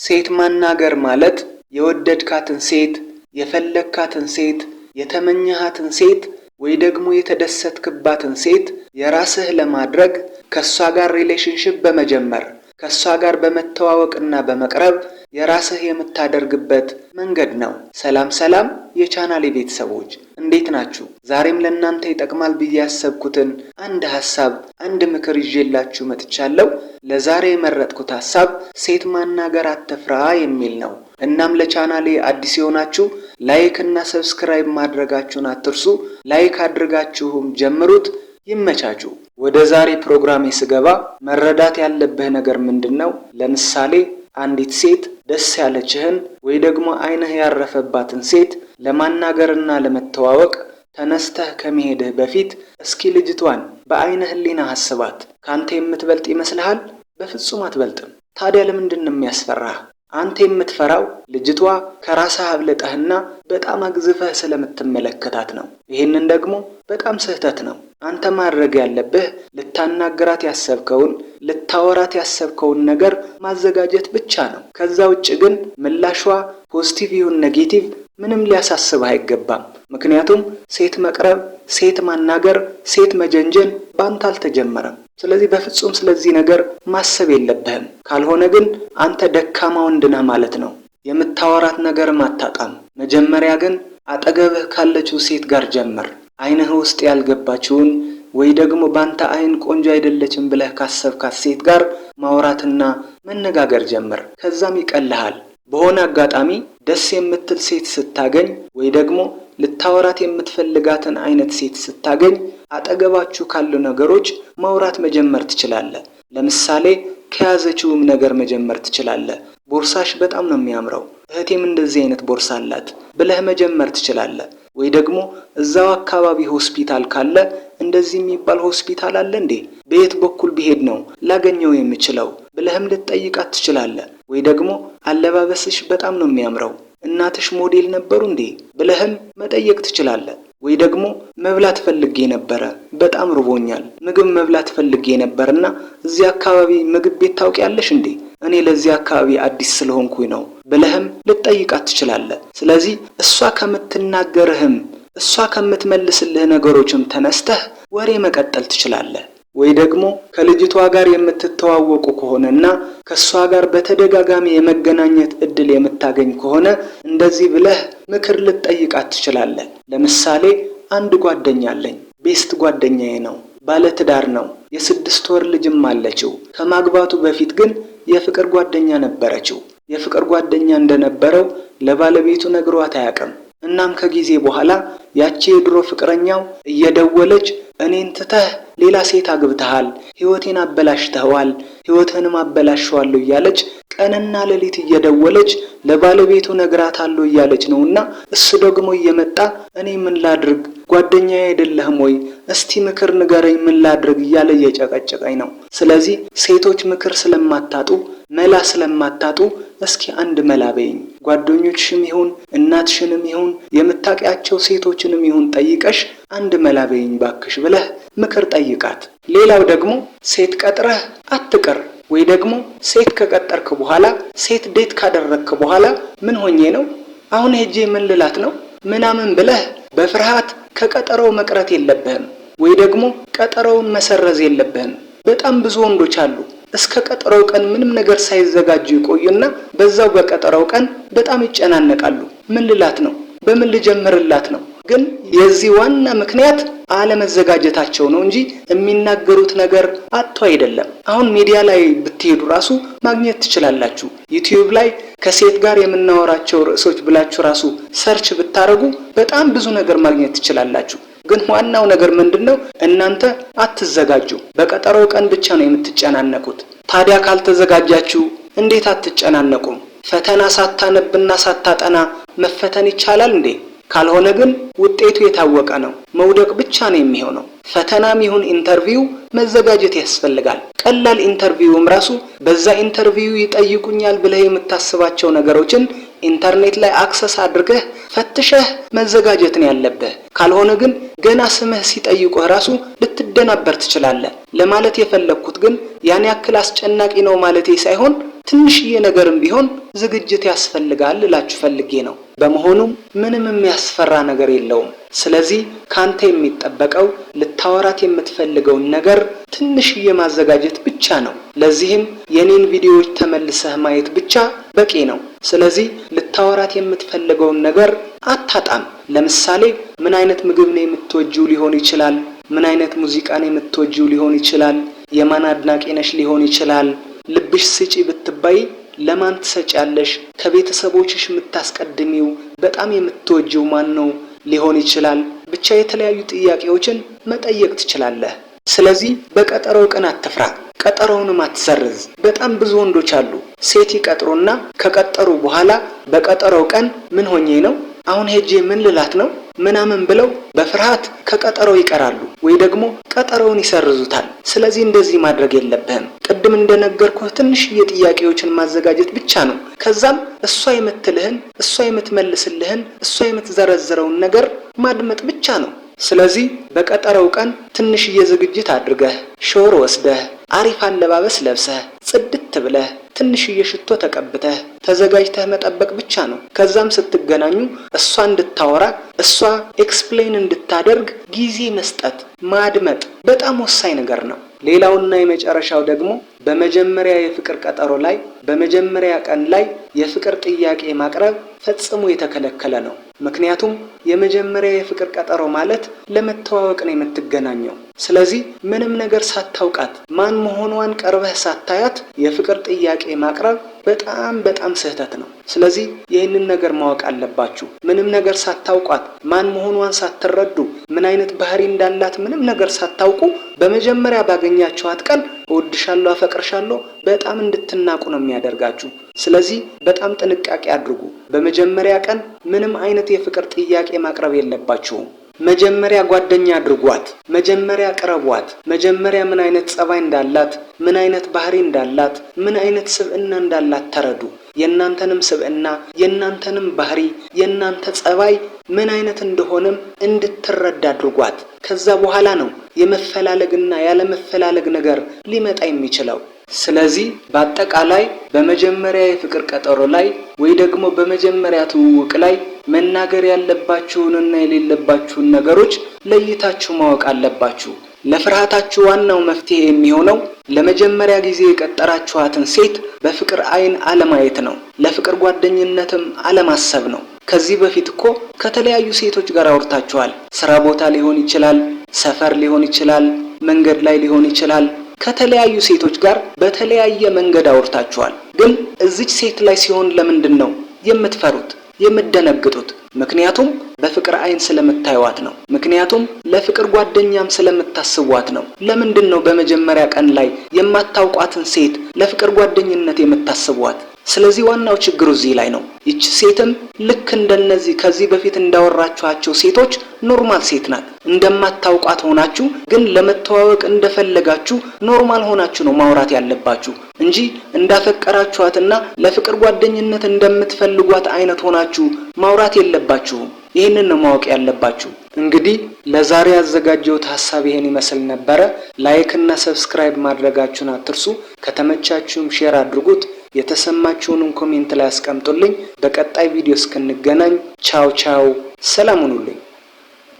ሴት ማናገር ማለት የወደድካትን ሴት፣ የፈለግካትን ሴት፣ የተመኘሃትን ሴት ወይ ደግሞ የተደሰትክባትን ሴት የራስህ ለማድረግ ከሷ ጋር ሪሌሽንሺፕ በመጀመር ከሷ ጋር በመተዋወቅና በመቅረብ የራስህ የምታደርግበት መንገድ ነው። ሰላም ሰላም የቻናሌ ቤተሰቦች እንዴት ናችሁ? ዛሬም ለእናንተ ይጠቅማል ብዬ ያሰብኩትን አንድ ሐሳብ አንድ ምክር ይዤላችሁ መጥቻለሁ። ለዛሬ የመረጥኩት ሐሳብ ሴት ማናገር አትፍራ የሚል ነው። እናም ለቻናሌ አዲስ የሆናችሁ ላይክ እና ሰብስክራይብ ማድረጋችሁን አትርሱ። ላይክ አድርጋችሁም ጀምሩት። ይመቻችሁ። ወደ ዛሬ ፕሮግራሜ ስገባ መረዳት ያለብህ ነገር ምንድነው? ለምሳሌ አንዲት ሴት ደስ ያለችህን ወይ ደግሞ አይንህ ያረፈባትን ሴት ለማናገርና ለመተዋወቅ ተነስተህ ከመሄድህ በፊት እስኪ ልጅቷን በአይነ ህሊና አስባት። ካንተ የምትበልጥ ይመስልሃል? በፍጹም አትበልጥም። ታዲያ ለምንድን ነው የሚያስፈራህ? አንተ የምትፈራው ልጅቷ ከራስህ አብልጠህና በጣም አግዝፈህ ስለምትመለከታት ነው። ይህንን ደግሞ በጣም ስህተት ነው። አንተ ማድረግ ያለብህ ልታናገራት ያሰብከውን ልታወራት ያሰብከውን ነገር ማዘጋጀት ብቻ ነው። ከዛ ውጭ ግን ምላሿ ፖዚቲቭ ይሁን ኔጌቲቭ ምንም ሊያሳስብህ አይገባም። ምክንያቱም ሴት መቅረብ፣ ሴት ማናገር፣ ሴት መጀንጀን ባንተ አልተጀመረም። ስለዚህ በፍጹም ስለዚህ ነገር ማሰብ የለብህም። ካልሆነ ግን አንተ ደካማ ወንድ ነህ ማለት ነው። የምታወራት ነገርም አታጣም። መጀመሪያ ግን አጠገብህ ካለችው ሴት ጋር ጀምር። አይንህ ውስጥ ያልገባችውን ወይ ደግሞ ባንተ አይን ቆንጆ አይደለችም ብለህ ካሰብካት ሴት ጋር ማውራትና መነጋገር ጀምር። ከዛም ይቀልሃል። በሆነ አጋጣሚ ደስ የምትል ሴት ስታገኝ ወይ ደግሞ ልታወራት የምትፈልጋትን አይነት ሴት ስታገኝ አጠገባችሁ ካሉ ነገሮች ማውራት መጀመር ትችላለህ። ለምሳሌ ከያዘችውም ነገር መጀመር ትችላለህ። ቦርሳሽ በጣም ነው የሚያምረው፣ እህቴም እንደዚህ አይነት ቦርሳ አላት ብለህ መጀመር ትችላለህ። ወይ ደግሞ እዛው አካባቢ ሆስፒታል ካለ እንደዚህ የሚባል ሆስፒታል አለ እንዴ? በየት በኩል ቢሄድ ነው ላገኘው የምችለው ብለህም ልትጠይቃት ትችላለህ። ወይ ደግሞ አለባበስሽ በጣም ነው የሚያምረው፣ እናትሽ ሞዴል ነበሩ እንዴ ብለህም መጠየቅ ትችላለህ። ወይ ደግሞ መብላት ፈልጌ ነበረ፣ በጣም ርቦኛል፣ ምግብ መብላት ፈልጌ ነበርና እዚህ አካባቢ ምግብ ቤት ታውቂያለሽ እንዴ? እኔ ለዚህ አካባቢ አዲስ ስለሆንኩኝ ነው ብለህም ልትጠይቃት ትችላለህ። ስለዚህ እሷ ከምትናገርህም እሷ ከምትመልስልህ ነገሮችም ተነስተህ ወሬ መቀጠል ትችላለህ። ወይ ደግሞ ከልጅቷ ጋር የምትተዋወቁ ከሆነና ከሷ ጋር በተደጋጋሚ የመገናኘት እድል የምታገኝ ከሆነ እንደዚህ ብለህ ምክር ልትጠይቃት ትችላለህ። ለምሳሌ አንድ ጓደኛ አለኝ፣ ቤስት ጓደኛዬ ነው፣ ባለትዳር ነው፣ የ6 ወር ልጅም አለችው። ከማግባቱ በፊት ግን የፍቅር ጓደኛ ነበረችው። የፍቅር ጓደኛ እንደነበረው ለባለቤቱ ነግሯት አያውቅም። እናም ከጊዜ በኋላ ያቺ የድሮ ፍቅረኛው እየደወለች እኔን ትተህ ሌላ ሴት አግብተሃል፣ ህይወቴን አበላሽተዋል፣ ህይወትህንም አበላሽዋለሁ እያለች ቀንና ሌሊት እየደወለች ለባለቤቱ ነግራታለሁ እያለች ነውና እሱ ደግሞ እየመጣ እኔ ምን ላድርግ ጓደኛዬ አይደለህም ወይ? እስቲ ምክር ንገረኝ ምን ላድርግ እያለ እየጨቀጨቀኝ ነው። ስለዚህ ሴቶች ምክር ስለማታጡ መላ ስለማታጡ እስኪ አንድ መላ በይኝ። ጓደኞችሽም ይሁን እናትሽንም ይሁን የምታውቂያቸው ሴቶችንም ይሁን ጠይቀሽ አንድ መላ በይኝ ባክሽ ብለህ ምክር ጠይቃት። ሌላው ደግሞ ሴት ቀጥረህ አትቅር። ወይ ደግሞ ሴት ከቀጠርክ በኋላ ሴት ዴት ካደረግክ በኋላ ምን ሆኜ ነው አሁን ሄጄ ምን ልላት ነው ምናምን ብለህ በፍርሃት ከቀጠሮው መቅረት የለብህም። ወይ ደግሞ ቀጠሮውን መሰረዝ የለብህም። በጣም ብዙ ወንዶች አሉ እስከ ቀጠሮው ቀን ምንም ነገር ሳይዘጋጁ ይቆዩና በዛው በቀጠሮው ቀን በጣም ይጨናነቃሉ። ምን ልላት ነው? በምን ልጀምርላት ነው? ግን የዚህ ዋና ምክንያት አለመዘጋጀታቸው ነው እንጂ የሚናገሩት ነገር አጥቶ አይደለም። አሁን ሚዲያ ላይ ብትሄዱ ራሱ ማግኘት ትችላላችሁ። ዩቲዩብ ላይ ከሴት ጋር የምናወራቸው ርዕሶች ብላችሁ ራሱ ሰርች ብታረጉ በጣም ብዙ ነገር ማግኘት ትችላላችሁ። ግን ዋናው ነገር ምንድነው? እናንተ አትዘጋጁ። በቀጠሮው ቀን ብቻ ነው የምትጨናነቁት። ታዲያ ካልተዘጋጃችሁ እንዴት አትጨናነቁም? ፈተና ሳታነብና ሳታጠና መፈተን ይቻላል እንዴ? ካልሆነ ግን ውጤቱ የታወቀ ነው፣ መውደቅ ብቻ ነው የሚሆነው። ፈተናም ይሁን ኢንተርቪው መዘጋጀት ያስፈልጋል። ቀላል ኢንተርቪውም ራሱ በዛ ኢንተርቪው ይጠይቁኛል ብለህ የምታስባቸው ነገሮችን ኢንተርኔት ላይ አክሰስ አድርገህ ፈትሸህ መዘጋጀት ነው ያለብህ። ካልሆነ ግን ገና ስምህ ሲጠይቁህ ራሱ ልትደናበር ትችላለህ። ለማለት የፈለኩት ግን ያን ያክል አስጨናቂ ነው ማለቴ ሳይሆን ትንሽዬ ነገርም ቢሆን ዝግጅት ያስፈልጋል እላችሁ ፈልጌ ነው። በመሆኑም ምንም የሚያስፈራ ነገር የለውም። ስለዚህ ካንተ የሚጠበቀው ልታወራት የምትፈልገውን ነገር ትንሽዬ ማዘጋጀት ብቻ ነው። ለዚህም የኔን ቪዲዮዎች ተመልሰህ ማየት ብቻ በቂ ነው። ስለዚህ ልታወራት የምትፈልገውን ነገር አታጣም። ለምሳሌ ምን አይነት ምግብ ነው የምትወጂው ሊሆን ይችላል። ምን አይነት ሙዚቃ ነው የምትወጂው ሊሆን ይችላል። የማን አድናቂ ነሽ ሊሆን ይችላል። ልብሽ ስጪ ብትባይ ለማን ትሰጫለሽ? ከቤተሰቦችሽ የምታስቀድሚው በጣም የምትወጂው ማን ነው ሊሆን ይችላል። ብቻ የተለያዩ ጥያቄዎችን መጠየቅ ትችላለህ። ስለዚህ በቀጠሮው ቀን አትፍራ፣ ቀጠሮውንም አትሰርዝ። በጣም ብዙ ወንዶች አሉ ሴት ይቀጥሩና ከቀጠሩ በኋላ በቀጠሮው ቀን ምን ሆኜ ነው አሁን ሄጄ ምን ልላት ነው ምናምን ብለው በፍርሃት ከቀጠሮው ይቀራሉ ወይ ደግሞ ቀጠሮውን ይሰርዙታል። ስለዚህ እንደዚህ ማድረግ የለብህም። ቅድም እንደነገርኩህ ትንሽዬ ጥያቄዎችን ማዘጋጀት ብቻ ነው። ከዛም እሷ የምትልህን እሷ የምትመልስልህን እሷ የምትዘረዝረውን ነገር ማድመጥ ብቻ ነው። ስለዚህ በቀጠሮው ቀን ትንሽዬ ዝግጅት አድርገህ ሾር ወስደህ አሪፍ አለባበስ ለብሰህ ጽድት ብለህ ትንሽዬ ሽቶ ተቀብተህ ተዘጋጅተህ መጠበቅ ብቻ ነው። ከዛም ስትገናኙ እሷ እንድታወራ እሷ ኤክስፕሌን እንድታደርግ ጊዜ መስጠት ማድመጥ በጣም ወሳኝ ነገር ነው። ሌላውና የመጨረሻው ደግሞ በመጀመሪያ የፍቅር ቀጠሮ ላይ በመጀመሪያ ቀን ላይ የፍቅር ጥያቄ ማቅረብ ፈጽሞ የተከለከለ ነው። ምክንያቱም የመጀመሪያ የፍቅር ቀጠሮ ማለት ለመተዋወቅ ነው የምትገናኘው። ስለዚህ ምንም ነገር ሳታውቃት ማን መሆኗን ቀርበህ ሳታያት የፍቅር ጥያቄ ማቅረብ በጣም ስህተት ነው። ስለዚህ ይህንን ነገር ማወቅ አለባችሁ። ምንም ነገር ሳታውቋት ማን መሆኗን ሳትረዱ ምን አይነት ባህሪ እንዳላት ምንም ነገር ሳታውቁ በመጀመሪያ ባገኛችኋት ቀን እወድሻለሁ፣ አፈቅርሻለሁ በጣም እንድትናቁ ነው የሚያደርጋችሁ። ስለዚህ በጣም ጥንቃቄ አድርጉ። በመጀመሪያ ቀን ምንም አይነት የፍቅር ጥያቄ ማቅረብ የለባችሁም። መጀመሪያ ጓደኛ አድርጓት፣ መጀመሪያ ቅረቧት። መጀመሪያ ምን አይነት ጸባይ እንዳላት፣ ምን አይነት ባህሪ እንዳላት፣ ምን አይነት ስብዕና እንዳላት ተረዱ። የእናንተንም ስብዕና፣ የእናንተንም ባህሪ፣ የእናንተ ጸባይ ምን አይነት እንደሆነም እንድትረዳ አድርጓት። ከዛ በኋላ ነው የመፈላለግና ያለመፈላለግ ነገር ሊመጣ የሚችለው። ስለዚህ በአጠቃላይ በመጀመሪያ የፍቅር ቀጠሮ ላይ ወይ ደግሞ በመጀመሪያ ትውውቅ ላይ መናገር ያለባችሁንና የሌለባችሁን ነገሮች ለይታችሁ ማወቅ አለባችሁ። ለፍርሃታችሁ ዋናው መፍትሄ የሚሆነው ለመጀመሪያ ጊዜ የቀጠራችኋትን ሴት በፍቅር አይን አለማየት ነው። ለፍቅር ጓደኝነትም አለማሰብ ነው። ከዚህ በፊት እኮ ከተለያዩ ሴቶች ጋር አውርታችኋል። ስራ ቦታ ሊሆን ይችላል፣ ሰፈር ሊሆን ይችላል፣ መንገድ ላይ ሊሆን ይችላል። ከተለያዩ ሴቶች ጋር በተለያየ መንገድ አውርታችኋል። ግን እዚች ሴት ላይ ሲሆን ለምንድን ነው የምትፈሩት የምትደነግጡት? ምክንያቱም በፍቅር አይን ስለምታዩዋት ነው። ምክንያቱም ለፍቅር ጓደኛም ስለምታስቧት ነው። ለምንድን ነው በመጀመሪያ ቀን ላይ የማታውቋትን ሴት ለፍቅር ጓደኝነት የምታስቧት? ስለዚህ ዋናው ችግሩ እዚህ ላይ ነው። ይች ሴትም ልክ እንደነዚህ ከዚህ በፊት እንዳወራችኋቸው ሴቶች ኖርማል ሴት ናት። እንደማታውቋት ሆናችሁ ግን ለመተዋወቅ እንደፈለጋችሁ ኖርማል ሆናችሁ ነው ማውራት ያለባችሁ እንጂ እንዳፈቀራችኋትና ለፍቅር ጓደኝነት እንደምትፈልጓት አይነት ሆናችሁ ማውራት የለባችሁም። ይህንን ነው ማወቅ ያለባችሁ። እንግዲህ ለዛሬ ያዘጋጀሁት ሐሳብ ይሄን ይመስል ነበረ። ላይክ እና ሰብስክራይብ ማድረጋችሁን አትርሱ። ከተመቻችሁም ሼር አድርጉት። የተሰማችሁንም ኮሜንት ላይ አስቀምጡልኝ። በቀጣይ ቪዲዮ እስክንገናኝ ቻው ቻው፣ ሰላም ሁኑልኝ።